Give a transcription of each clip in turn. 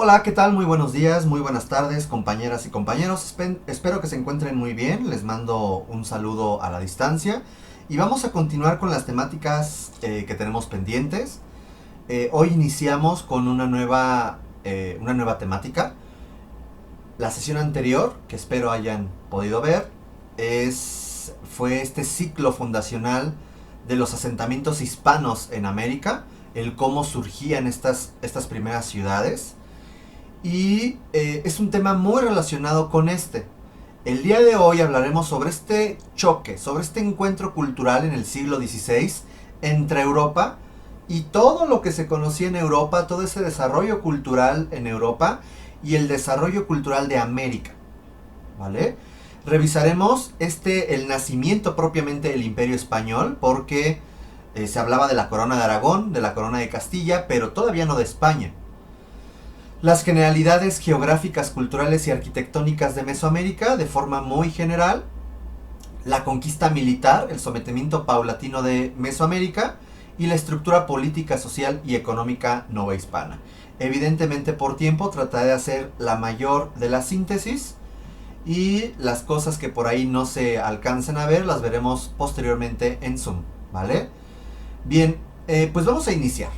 Hola, ¿qué tal? Muy buenos días, muy buenas tardes, compañeras y compañeros. Espero que se encuentren muy bien. Les mando un saludo a la distancia. Y vamos a continuar con las temáticas que tenemos pendientes. Hoy iniciamos con una nueva temática. La sesión anterior, que espero hayan podido ver, fue este ciclo fundacional de los asentamientos hispanos en América, el cómo surgían estas primeras ciudades. Y es un tema muy relacionado con este. El día de hoy hablaremos sobre este choque, sobre este encuentro cultural en el siglo XVI entre Europa y todo lo que se conocía en Europa, todo ese desarrollo cultural en Europa y el desarrollo cultural de América. ¿Vale? Revisaremos el nacimiento propiamente del Imperio Español, porque se hablaba de la corona de Aragón, de la corona de Castilla, pero todavía no de España. Las generalidades geográficas, culturales y arquitectónicas de Mesoamérica de forma muy general, la conquista militar, el sometimiento paulatino de Mesoamérica y la estructura política, social y económica novohispana. Evidentemente por tiempo trataré de hacer la mayor de las síntesis y las cosas que por ahí no se alcancen a ver las veremos posteriormente en Zoom, ¿vale? Bien, pues vamos a iniciar.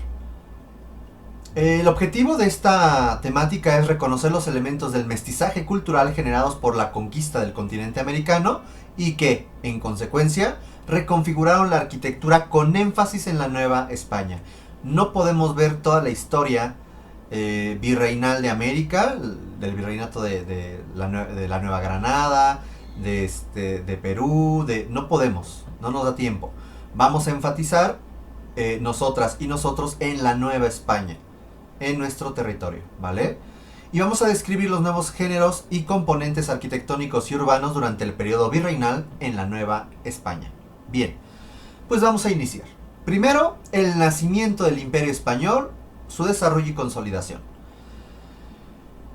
El objetivo de esta temática es reconocer los elementos del mestizaje cultural generados por la conquista del continente americano y que, en consecuencia, reconfiguraron la arquitectura con énfasis en la Nueva España. No podemos ver toda la historia virreinal de América, del virreinato de la Nueva Granada, de Perú, no podemos, no nos da tiempo. Vamos a enfatizar nosotras y nosotros en la Nueva España, en nuestro territorio, ¿vale? Y vamos a describir los nuevos géneros y componentes arquitectónicos y urbanos durante el periodo virreinal en la Nueva España. Bien, pues vamos a iniciar. Primero, el nacimiento del Imperio Español, su desarrollo y consolidación.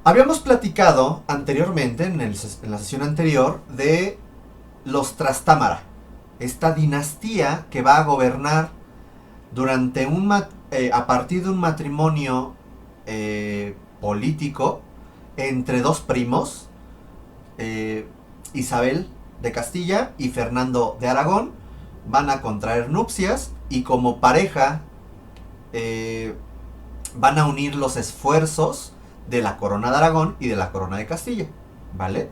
Habíamos platicado anteriormente, en la sesión anterior, de los Trastámara, esta dinastía que va a gobernar durante a partir de un matrimonio político entre dos primos, Isabel de Castilla y Fernando de Aragón. Van a contraer nupcias y como pareja van a unir los esfuerzos de la corona de Aragón y de la corona de Castilla, ¿vale?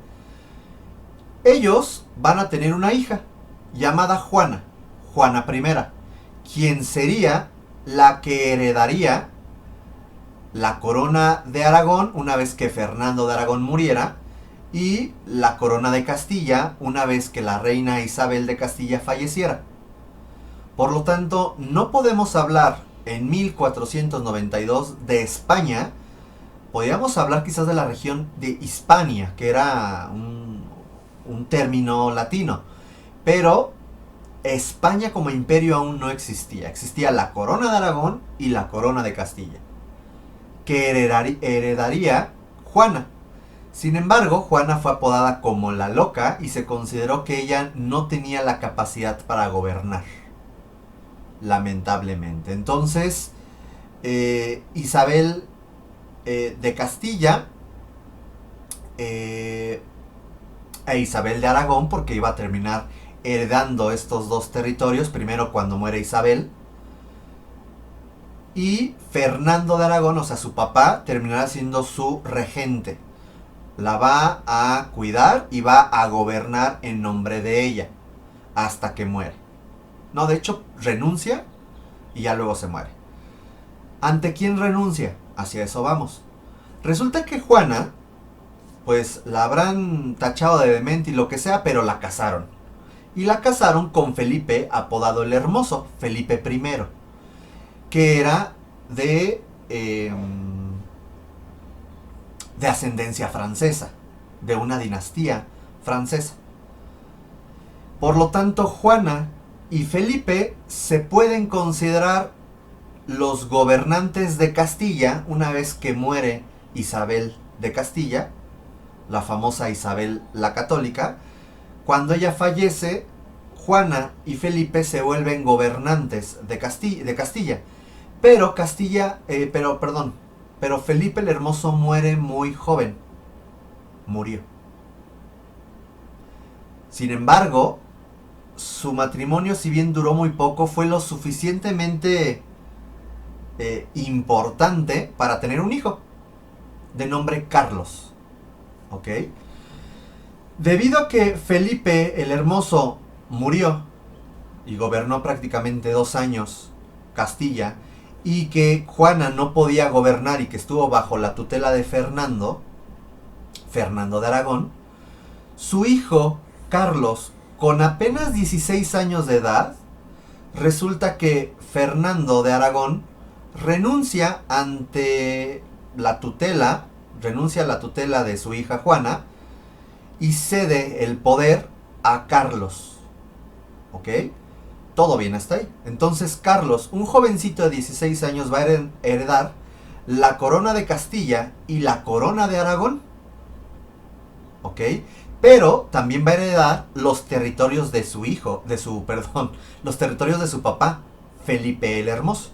Ellos van a tener una hija llamada Juana, Juana I, quien sería la que heredaría la corona de Aragón una vez que Fernando de Aragón muriera y la corona de Castilla una vez que la reina Isabel de Castilla falleciera. Por lo tanto, no podemos hablar en 1492 de España. Podríamos hablar quizás de la región de Hispania, que era un término latino, pero España como imperio aún no existía. Existía la corona de Aragón y la corona de Castilla, que heredaría Juana. Sin embargo, Juana fue apodada como la loca y se consideró que ella no tenía la capacidad para gobernar, lamentablemente. Entonces, Isabel de Castilla e Isabel de Aragón, porque iba a terminar heredando estos dos territorios, primero cuando muere Isabel, y Fernando de Aragón, o sea su papá, terminará siendo su regente. La va a cuidar y va a gobernar en nombre de ella hasta que muere. No, de hecho renuncia y ya luego se muere. ¿Ante quién renuncia? Hacia eso vamos. Resulta que Juana, pues la habrán tachado de demente y lo que sea, pero la casaron. Y la casaron con Felipe, apodado el Hermoso, Felipe I, que era de ascendencia francesa, de una dinastía francesa. Por lo tanto, Juana y Felipe se pueden considerar los gobernantes de Castilla una vez que muere Isabel de Castilla, la famosa Isabel la Católica. Cuando ella fallece, Juana y Felipe se vuelven gobernantes de Castilla. Pero pero Felipe el Hermoso muere muy joven. Murió. Sin embargo, su matrimonio, si bien duró muy poco, fue lo suficientemente importante para tener un hijo de nombre Carlos. ¿Ok? Debido a que Felipe el Hermoso murió y gobernó prácticamente 2 años Castilla, y que Juana no podía gobernar y que estuvo bajo la tutela de Fernando de Aragón, su hijo Carlos, con apenas 16 años de edad, resulta que Fernando de Aragón renuncia ante la tutela, renuncia a la tutela de su hija Juana y cede el poder a Carlos. ¿Ok? Todo bien hasta ahí. Entonces Carlos, un jovencito de 16 años, va a heredar la corona de Castilla y la corona de Aragón. ¿Ok? Pero también va a heredar los territorios de su hijo, los territorios de su papá, Felipe el Hermoso.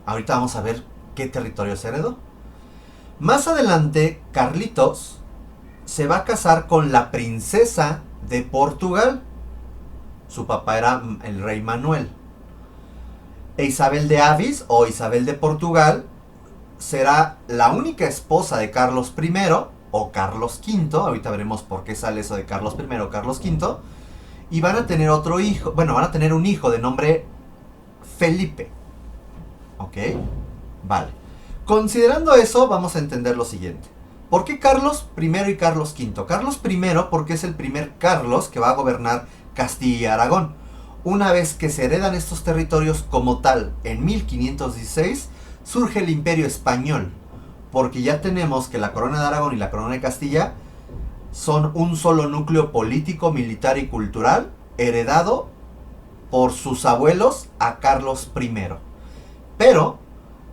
Ahorita vamos a ver qué territorios heredó. Más adelante, Carlitos se va a casar con la princesa de Portugal. Su papá era el rey Manuel. E Isabel de Avis o Isabel de Portugal será la única esposa de Carlos I o Carlos V. Ahorita veremos por qué sale eso de Carlos I o Carlos V. Y van a tener otro hijo. Bueno, van a tener un hijo de nombre Felipe. ¿Ok? Vale. Considerando eso, vamos a entender lo siguiente. ¿Por qué Carlos I y Carlos V? Carlos I porque es el primer Carlos que va a gobernar Castilla y Aragón. Una vez que se heredan estos territorios como tal en 1516, surge el Imperio Español, porque ya tenemos que la corona de Aragón y la corona de Castilla son un solo núcleo político, militar y cultural, heredado por sus abuelos a Carlos I. Pero,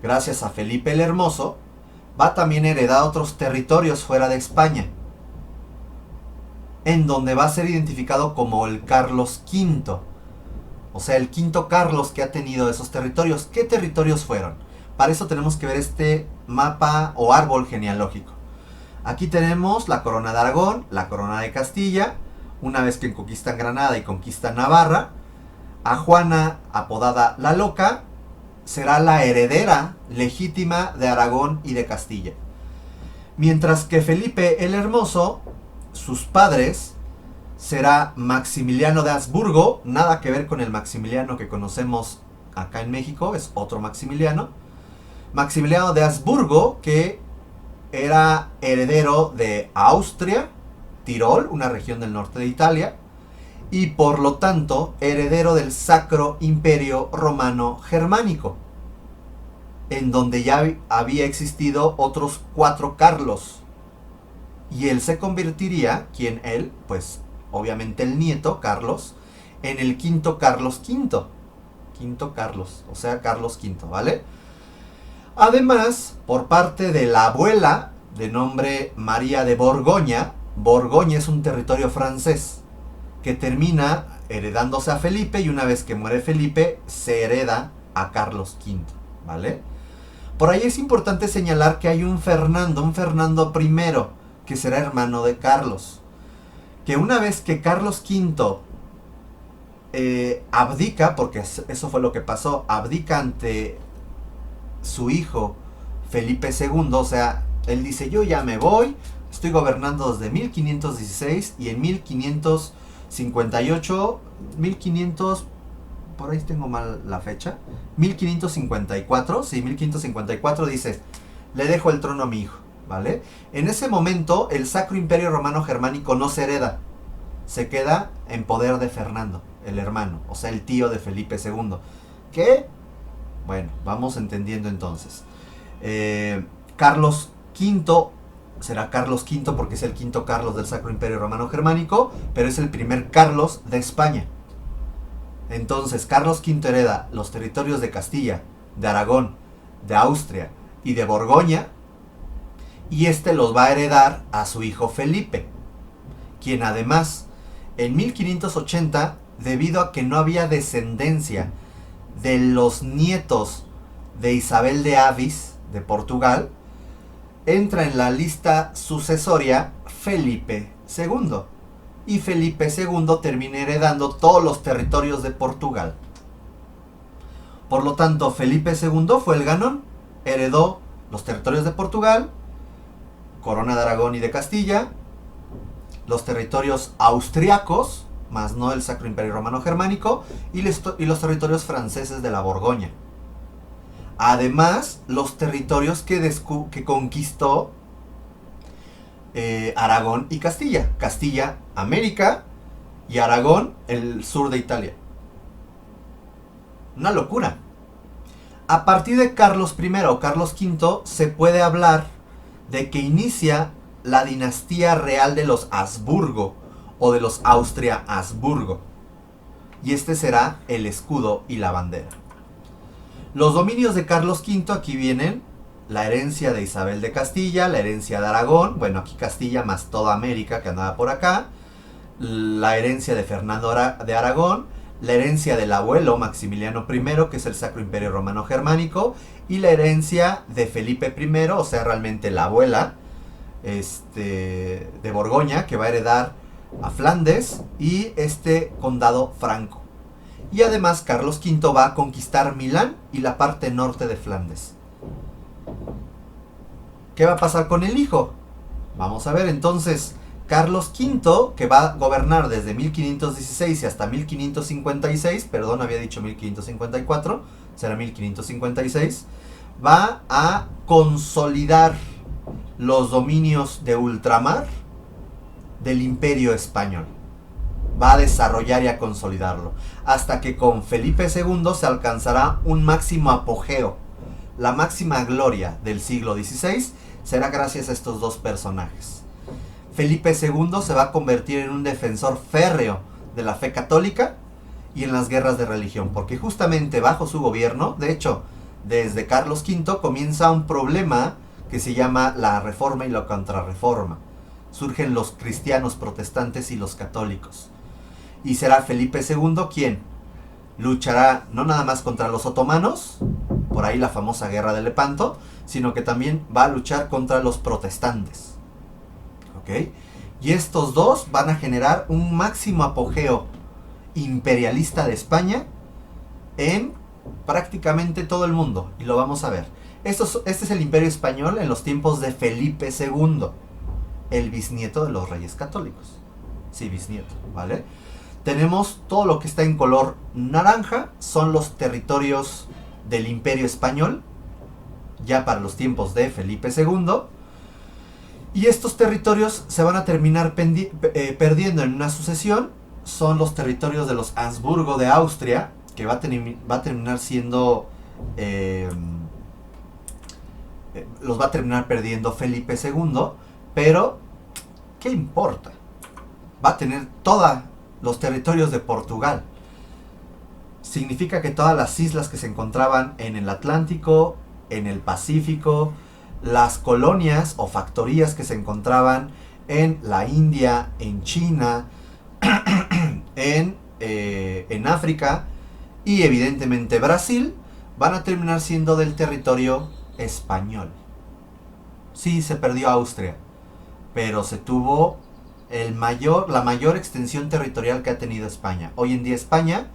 gracias a Felipe el Hermoso, va también a heredar otros territorios fuera de España, en donde va a ser identificado como el Carlos V. O sea, el quinto Carlos que ha tenido esos territorios. ¿Qué territorios fueron? Para eso tenemos que ver este mapa o árbol genealógico. Aquí tenemos la corona de Aragón, la corona de Castilla. Una vez que conquistan Granada y conquistan Navarra, a Juana, apodada la Loca, será la heredera legítima de Aragón y de Castilla. Mientras que Felipe el Hermoso, sus padres, será Maximiliano de Habsburgo, nada que ver con el Maximiliano que conocemos acá en México, es otro Maximiliano. Maximiliano de Habsburgo, que era heredero de Austria, Tirol, una región del norte de Italia, y por lo tanto heredero del Sacro Imperio Romano Germánico, en donde ya había existido otros 4 Carlos. Y él se convertiría, pues obviamente el nieto, Carlos, en el quinto Carlos V. Quinto Carlos, o sea, Carlos V, ¿vale? Además, por parte de la abuela, de nombre María de Borgoña, Borgoña es un territorio francés, que termina heredándose a Felipe, y una vez que muere Felipe, se hereda a Carlos V, ¿vale? Por ahí es importante señalar que hay un Fernando I, que será hermano de Carlos, que una vez que Carlos V abdica, porque eso fue lo que pasó, abdica ante su hijo Felipe II, o sea, él dice, yo ya me voy, estoy gobernando desde 1516 y en 1558, por ahí tengo mal la fecha, 1554, sí, 1554 dice, le dejo el trono a mi hijo, ¿vale? En ese momento el Sacro Imperio Romano Germánico no se hereda, se queda en poder de Fernando, el hermano, o sea, el tío de Felipe II. ¿Qué? Bueno, vamos entendiendo entonces. Carlos V será Carlos V porque es el quinto Carlos del Sacro Imperio Romano Germánico, pero es el primer Carlos de España. Entonces, Carlos V hereda los territorios de Castilla, de Aragón, de Austria y de Borgoña, y este los va a heredar a su hijo Felipe, quien además, en 1580, debido a que no había descendencia de los nietos de Isabel de Avis, de Portugal, entra en la lista sucesoria Felipe II. Y Felipe II termina heredando todos los territorios de Portugal. Por lo tanto, Felipe II fue el ganón, heredó los territorios de Portugal, Corona de Aragón y de Castilla, los territorios austriacos, más no el Sacro Imperio Romano Germánico, y los territorios franceses de la Borgoña. Además, los territorios que conquistó Aragón y Castilla. Castilla, América, y Aragón, el sur de Italia. Una locura. A partir de Carlos I o Carlos V se puede hablar de que inicia la dinastía real de los Habsburgo o de los Austria-Habsburgo. Y este será el escudo y la bandera. Los dominios de Carlos V, aquí vienen la herencia de Isabel de Castilla, la herencia de Aragón, bueno, aquí Castilla más toda América que andaba por acá, la herencia de Fernando de Aragón, la herencia del abuelo Maximiliano I, que es el Sacro Imperio Romano Germánico, y la herencia de Felipe I, o sea, realmente la abuela de Borgoña, que va a heredar a Flandes y este condado franco. Y además Carlos V va a conquistar Milán y la parte norte de Flandes. ¿Qué va a pasar con el hijo? Vamos a ver entonces. Carlos V, que va a gobernar desde 1516 y hasta 1556, perdón, había dicho 1554, será 1556, va a consolidar los dominios de ultramar del Imperio Español. Va a desarrollar y a consolidarlo, hasta que con Felipe II se alcanzará un máximo apogeo. La máxima gloria del siglo XVI será gracias a estos dos personajes. Felipe II se va a convertir en un defensor férreo de la fe católica y en las guerras de religión, porque justamente bajo su gobierno, de hecho, desde Carlos V comienza un problema que se llama la Reforma y la Contrarreforma. Surgen los cristianos protestantes y los católicos. Y será Felipe II quien luchará no nada más contra los otomanos, por ahí la famosa guerra de Lepanto, sino que también va a luchar contra los protestantes. ¿Ok? Y estos dos van a generar un máximo apogeo imperialista de España en prácticamente todo el mundo. Y lo vamos a ver. Este es el Imperio Español en los tiempos de Felipe II, el bisnieto de los Reyes Católicos. Sí, bisnieto, ¿vale? Tenemos todo lo que está en color naranja, son los territorios del Imperio Español, ya para los tiempos de Felipe II. Y estos territorios se van a terminar perdiendo en una sucesión. Son los territorios de los Habsburgo de Austria, que va a terminar siendo... los va a terminar perdiendo Felipe II, pero ¿qué importa? Va a tener todos los territorios de Portugal. Significa que todas las islas que se encontraban en el Atlántico, en el Pacífico, las colonias o factorías que se encontraban en la India, en China, en África y evidentemente Brasil, van a terminar siendo del territorio español. Sí, se perdió Austria, pero se tuvo la mayor extensión territorial que ha tenido España. Hoy en día España,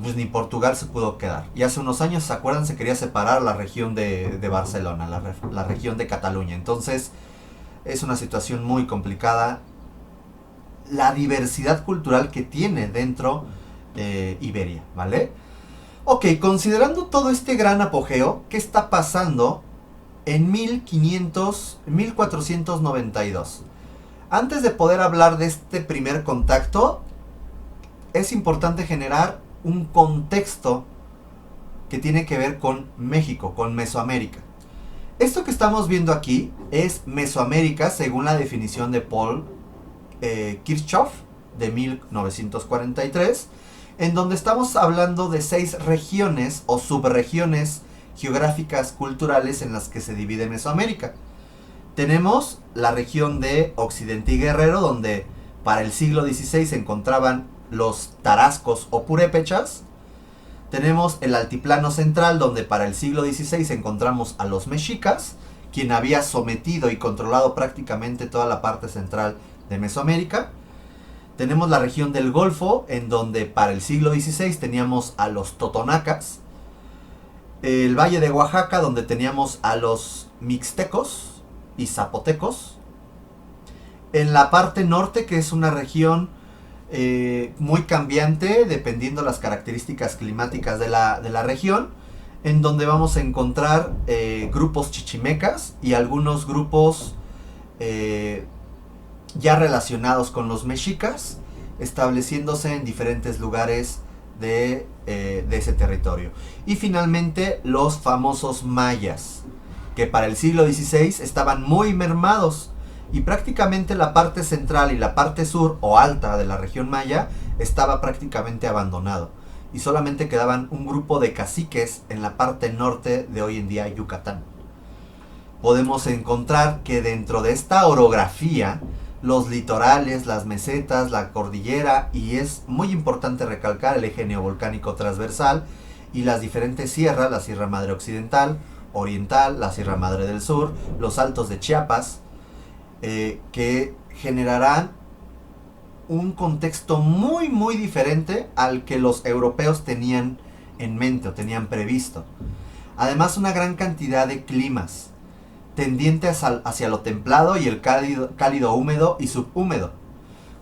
pues ni Portugal se pudo quedar. Y hace unos años, ¿se acuerdan? Se quería separar la región de Barcelona, la región de Cataluña. Entonces, es una situación muy complicada. La diversidad cultural que tiene dentro de Iberia, ¿vale? Ok, considerando todo este gran apogeo, ¿qué está pasando en 1492? Antes de poder hablar de este primer contacto, es importante generar un contexto que tiene que ver con México, con Mesoamérica. Esto que estamos viendo aquí es Mesoamérica según la definición de Paul Kirchhoff de 1943, en donde estamos hablando de 6 regiones o subregiones geográficas culturales en las que se divide Mesoamérica. Tenemos la región de Occidente y Guerrero, donde para el siglo XVI se encontraban los tarascos o purépechas. Tenemos el altiplano central, donde para el siglo XVI encontramos a los mexicas, quien había sometido y controlado prácticamente toda la parte central de Mesoamérica. Tenemos la región del Golfo, en donde para el siglo XVI teníamos a los totonacas. El valle de Oaxaca, donde teníamos a los mixtecos y zapotecos. En la parte norte, que es una región muy cambiante, dependiendo las características climáticas de la región, en donde vamos a encontrar grupos chichimecas y algunos grupos ya relacionados con los mexicas, estableciéndose en diferentes lugares de ese territorio. Y finalmente los famosos mayas, que para el siglo XVI estaban muy mermados, y prácticamente la parte central y la parte sur o alta de la región maya estaba prácticamente abandonado, y solamente quedaban un grupo de caciques en la parte norte de hoy en día Yucatán. Podemos encontrar que dentro de esta orografía, los litorales, las mesetas, la cordillera, y es muy importante recalcar el eje neovolcánico transversal y las diferentes sierras, la Sierra Madre Occidental, Oriental, la Sierra Madre del Sur, los altos de Chiapas, que generarán un contexto muy muy diferente al que los europeos tenían en mente o tenían previsto. Además, una gran cantidad de climas tendientes hacia lo templado y el cálido húmedo y subhúmedo.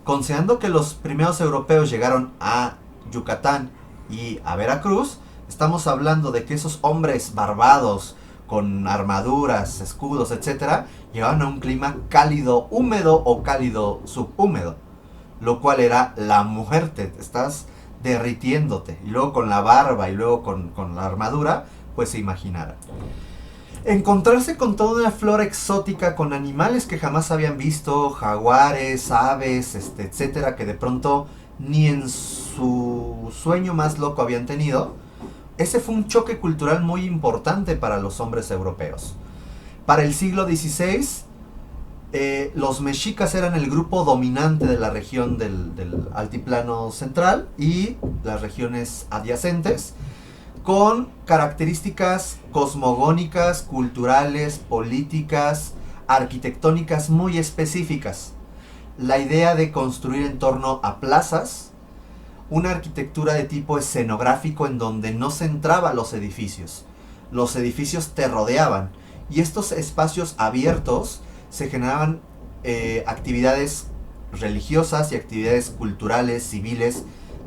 Considerando que los primeros europeos llegaron a Yucatán y a Veracruz, estamos hablando de que esos hombres barbados con armaduras, escudos, etcétera, llegaban a un clima cálido húmedo o cálido subhúmedo, lo cual era la muerte. Estás derritiéndote, y luego con la barba y luego con la armadura, pues se imaginará. Encontrarse con toda una flora exótica, con animales que jamás habían visto, jaguares, aves, etcétera, que de pronto ni en su sueño más loco habían tenido. Ese fue un choque cultural muy importante para los hombres europeos. Para el siglo XVI, los mexicas eran el grupo dominante de la región del altiplano central y las regiones adyacentes, con características cosmogónicas, culturales, políticas, arquitectónicas muy específicas. La idea de construir en torno a plazas, una arquitectura de tipo escenográfico en donde no se entraba a los edificios te rodeaban, y estos espacios abiertos se generaban actividades religiosas y actividades culturales, civiles,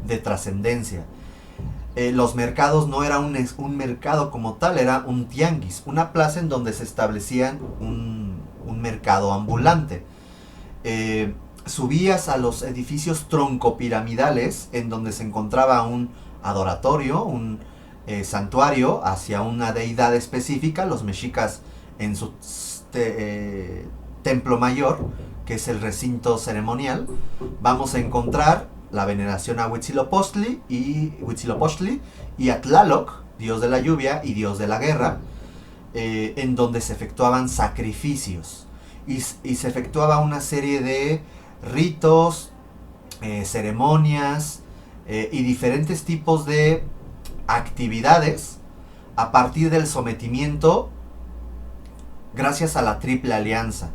de trascendencia. Los mercados no era un mercado como tal, era un tianguis, una plaza en donde se establecían un mercado ambulante. Subías a los edificios troncopiramidales, en donde se encontraba un adoratorio, un santuario hacia una deidad específica. Los mexicas en su templo mayor, que es el recinto ceremonial, vamos a encontrar la veneración a Huitzilopochtli y a Tlaloc, dios de la lluvia y dios de la guerra, en donde se efectuaban sacrificios y se efectuaba una serie de ritos, ceremonias y diferentes tipos de actividades a partir del sometimiento, gracias a la Triple Alianza.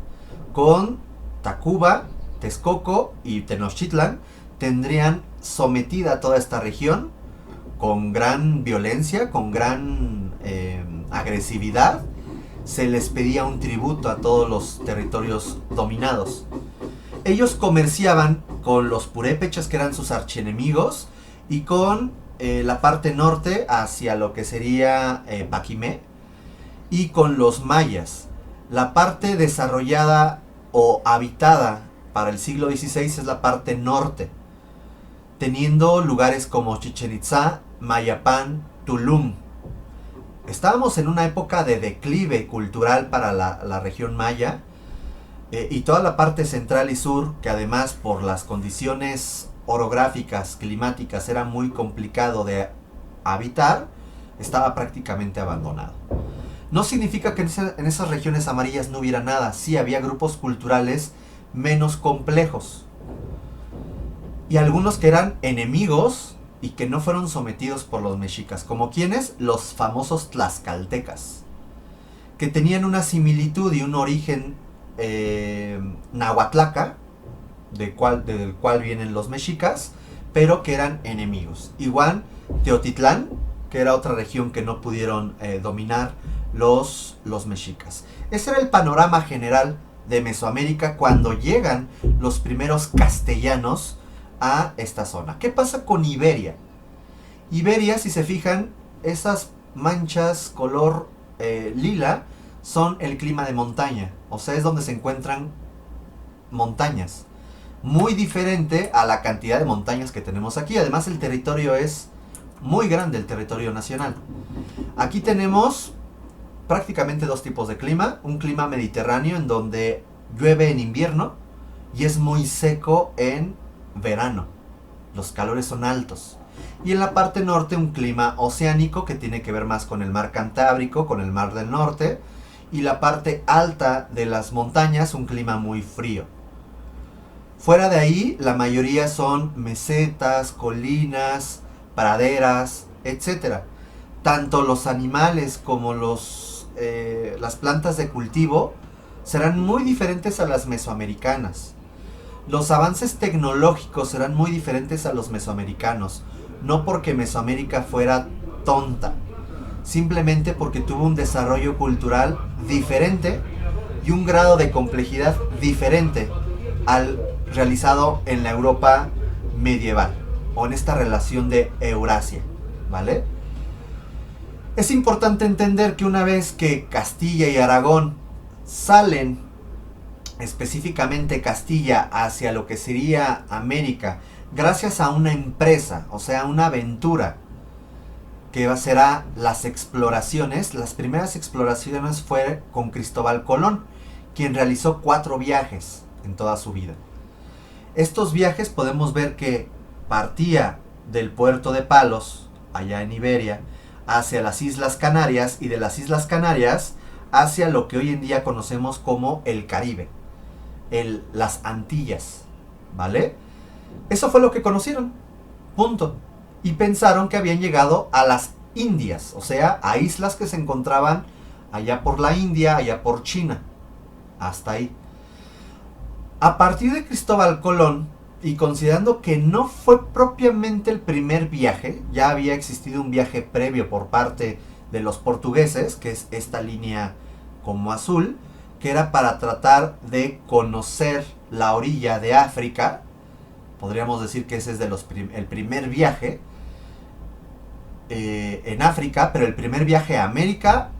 Con Tacuba, Texcoco y Tenochtitlan tendrían sometida toda esta región con gran violencia, con gran agresividad. Se les pedía un tributo a todos los territorios dominados. Ellos comerciaban con los purépechas, que eran sus archienemigos, y con la parte norte hacia lo que sería Paquimé, y con los mayas. La parte desarrollada o habitada para el siglo XVI es la parte norte, teniendo lugares como Chichén Itzá, Mayapán, Tulum. Estábamos en una época de declive cultural para la región maya, y toda la parte central y sur, que además por las condiciones orográficas, climáticas, era muy complicado de habitar, estaba prácticamente abandonado. No significa que en esas regiones amarillas no hubiera nada. Sí, había grupos culturales menos complejos, y algunos que eran enemigos y que no fueron sometidos por los mexicas. ¿Como quiénes? Los famosos tlaxcaltecas, que tenían una similitud y un origen nahuatlaca, del cual vienen los mexicas, pero que eran enemigos. Igual Teotitlán, que era otra región que no pudieron dominar los mexicas. Ese era el panorama general de Mesoamérica cuando llegan los primeros castellanos a esta zona. ¿Qué pasa con Iberia? Iberia, si se fijan, esas manchas color lila son el clima de montaña, o sea, es donde se encuentran montañas. Muy diferente a la cantidad de montañas que tenemos aquí. Además, el territorio es muy grande, el territorio nacional. Aquí tenemos prácticamente dos tipos de clima. Un clima mediterráneo en donde llueve en invierno y es muy seco en verano. Los calores son altos. Y en la parte norte un clima oceánico que tiene que ver más con el mar Cantábrico, con el mar del norte. Y la parte alta de las montañas un clima muy frío. Fuera de ahí, la mayoría son mesetas, colinas, praderas, etc. Tanto los animales como las plantas de cultivo serán muy diferentes a las mesoamericanas. Los avances tecnológicos serán muy diferentes a los mesoamericanos. No porque Mesoamérica fuera tonta, simplemente porque tuvo un desarrollo cultural diferente y un grado de complejidad diferente al realizado en la Europa medieval o en esta relación de Eurasia, ¿vale? Es importante entender que una vez que Castilla y Aragón salen, específicamente Castilla, hacia lo que sería América, gracias a una empresa, o sea, una aventura, que será las exploraciones. Las primeras exploraciones fue con Cristóbal Colón, quien realizó 4 viajes en toda su vida. Estos viajes podemos ver que partía del puerto de Palos, allá en Iberia, hacia las Islas Canarias, y de las Islas Canarias hacia lo que hoy en día conocemos como el Caribe, las Antillas, ¿vale? Eso fue lo que conocieron, punto. Y pensaron que habían llegado a las Indias, o sea, a islas que se encontraban allá por la India, allá por China, hasta ahí. A partir de Cristóbal Colón, y considerando que no fue propiamente el primer viaje, ya había existido un viaje previo por parte de los portugueses, que es esta línea como azul, que era para tratar de conocer la orilla de África. Podríamos decir que ese es el primer viaje en África, pero el primer viaje a América,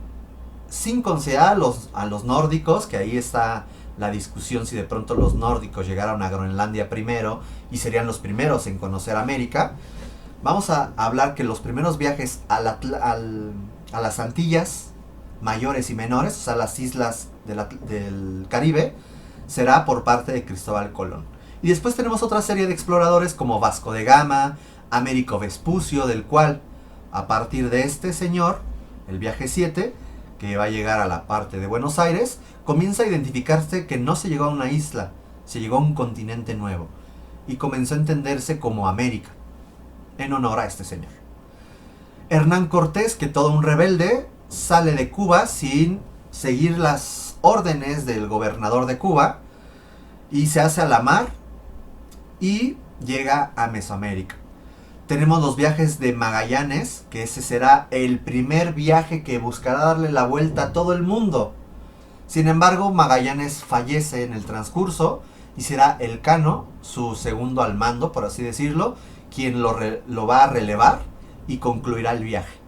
sin considerar a los nórdicos, que ahí está la discusión si de pronto los nórdicos llegaron a Groenlandia primero y serían los primeros en conocer América. Vamos a hablar que los primeros viajes a las Antillas mayores y menores, o sea, las islas del Caribe, será por parte de Cristóbal Colón. Y después tenemos otra serie de exploradores como Vasco de Gama, Américo Vespucio, del cual a partir de este señor, el viaje 7, que va a llegar a la parte de Buenos Aires, comienza a identificarse que no se llegó a una isla, se llegó a un continente nuevo, y comenzó a entenderse como América, en honor a este señor. Hernán Cortés, que todo un rebelde, sale de Cuba sin seguir las órdenes del gobernador de Cuba, y se hace a la mar, y llega a Mesoamérica. Tenemos los viajes de Magallanes, que ese será el primer viaje que buscará darle la vuelta a todo el mundo. Sin embargo, Magallanes fallece en el transcurso y será Elcano, su segundo al mando, por así decirlo, quien lo va a relevar y concluirá el viaje.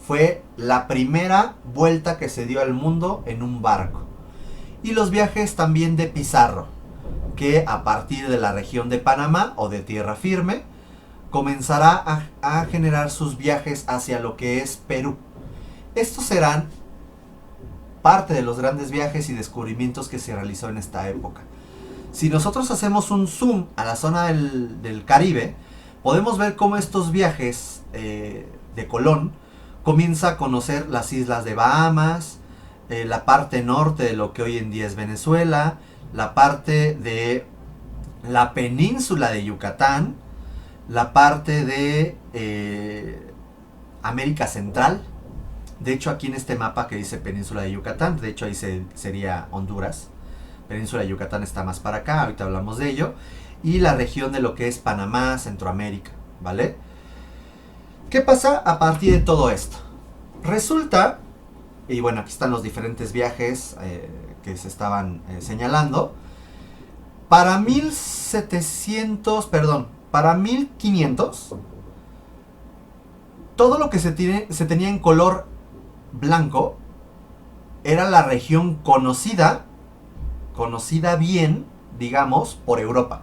Fue la primera vuelta que se dio al mundo en un barco. Y los viajes también de Pizarro, que a partir de la región de Panamá o de tierra firme, comenzará a generar sus viajes hacia lo que es Perú. Estos serán parte de los grandes viajes y descubrimientos que se realizó en esta época. Si nosotros hacemos un zoom a la zona del Caribe, podemos ver cómo estos viajes de Colón comienza a conocer las islas de Bahamas, la parte norte de lo que hoy en día es Venezuela, la parte de la península de Yucatán, la parte de América Central. De hecho, aquí en este mapa que dice Península de Yucatán, de hecho ahí sería Honduras. Península de Yucatán está más para acá, ahorita hablamos de ello. Y la región de lo que es Panamá, Centroamérica, ¿vale? ¿Qué pasa a partir de todo esto? Resulta, y bueno, aquí están los diferentes viajes que se estaban señalando. Para 1700, perdón, para 1500, todo lo que se tenía en color blanco era la región conocida bien, digamos, por Europa.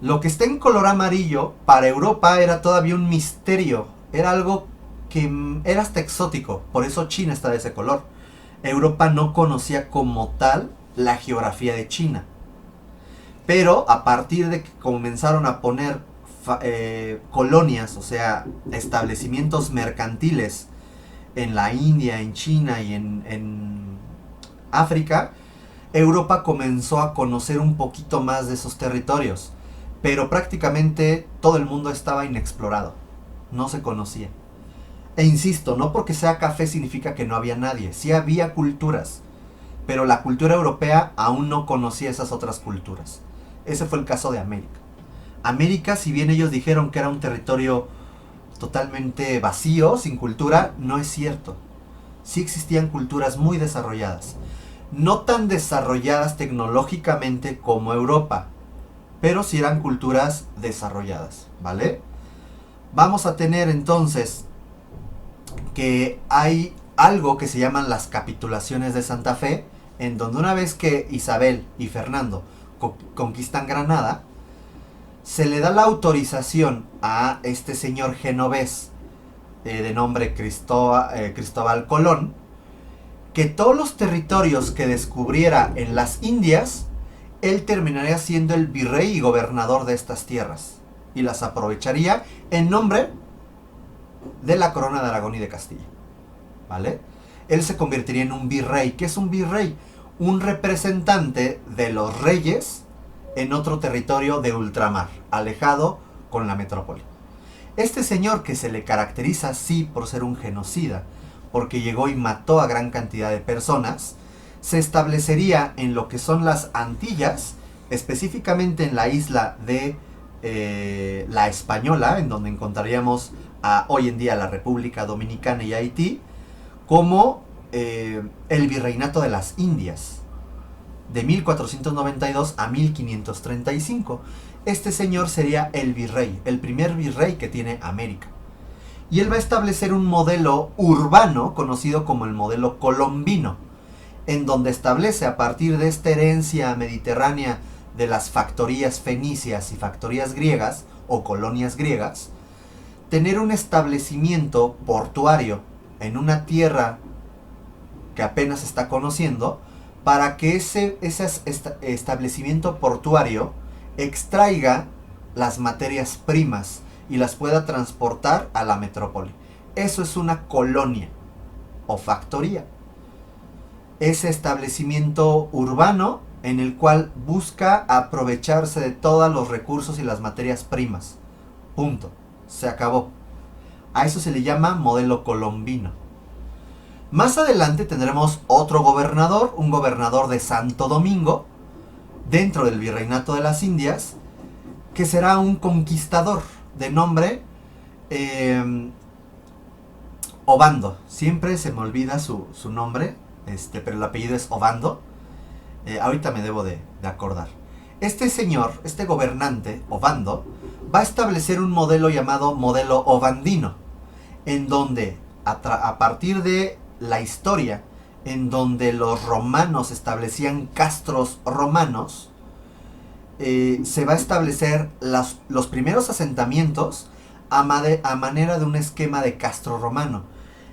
Lo que está en color amarillo para Europa era todavía un misterio, era algo que era hasta exótico, por eso China está de ese color. Europa no conocía como tal la geografía de China. Pero a partir de que comenzaron a poner colonias, o sea, establecimientos mercantiles en la India, en China y en África, Europa comenzó a conocer un poquito más de esos territorios. Pero prácticamente todo el mundo estaba inexplorado, no se conocía. E insisto, no porque sea café significa que no había nadie, sí había culturas, pero la cultura europea aún no conocía esas otras culturas. Ese fue el caso de América. América, si bien ellos dijeron que era un territorio totalmente vacío, sin cultura, no es cierto. Sí existían culturas muy desarrolladas. No tan desarrolladas tecnológicamente como Europa, pero sí eran culturas desarrolladas, ¿vale? Vamos a tener entonces que hay algo que se llaman las capitulaciones de Santa Fe, en donde una vez que Isabel y Fernando conquistan Granada, se le da la autorización a este señor genovés de nombre Cristóbal Colón, que todos los territorios que descubriera en las Indias, él terminaría siendo el virrey y gobernador de estas tierras, y las aprovecharía en nombre de la corona de Aragón y de Castilla, ¿vale? Él se convertiría en un virrey. ¿Qué es un virrey? Un representante de los reyes en otro territorio de ultramar, alejado con la metrópoli. Este señor, que se le caracteriza así por ser un genocida, porque llegó y mató a gran cantidad de personas, se establecería en lo que son las Antillas, específicamente en la isla de La Española, en donde encontraríamos hoy en día la República Dominicana y Haití, como el Virreinato de las Indias, de 1492 a 1535. Este señor sería el virrey, el primer virrey que tiene América. Y él va a establecer un modelo urbano conocido como el modelo colombino, en donde establece, a partir de esta herencia mediterránea de las factorías fenicias y factorías griegas o colonias griegas, tener un establecimiento portuario en una tierra que apenas está conociendo, para que ese establecimiento portuario extraiga las materias primas y las pueda transportar a la metrópoli. Eso es una colonia o factoría. Ese establecimiento urbano en el cual busca aprovecharse de todos los recursos y las materias primas. Punto. Se acabó. A eso se le llama modelo colombino. Más adelante tendremos otro gobernador, un gobernador de Santo Domingo, dentro del Virreinato de las Indias, que será un conquistador de nombre Obando. Siempre se me olvida su nombre, pero el apellido es Obando. Ahorita me debo de acordar. Este señor, este gobernante, Obando, va a establecer un modelo llamado modelo obandino, en donde a partir de la historia, en donde los romanos establecían castros romanos, se va a establecer los primeros asentamientos a manera de un esquema de castro romano.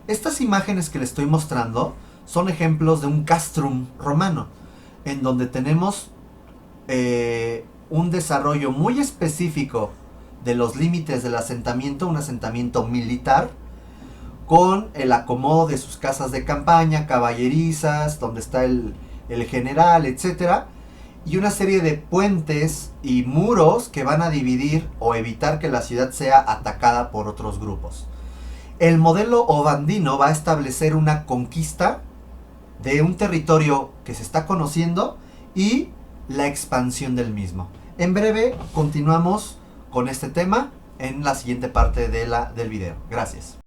Estas imágenes que les estoy mostrando son ejemplos de un castrum romano, en donde tenemos un desarrollo muy específico de los límites del asentamiento, un asentamiento militar, con el acomodo de sus casas de campaña, caballerizas, donde está el general, etc. y una serie de puentes y muros que van a dividir o evitar que la ciudad sea atacada por otros grupos. El modelo ovandino va a establecer una conquista de un territorio que se está conociendo y la expansión del mismo. En breve continuamos con este tema en la siguiente parte del video. Gracias.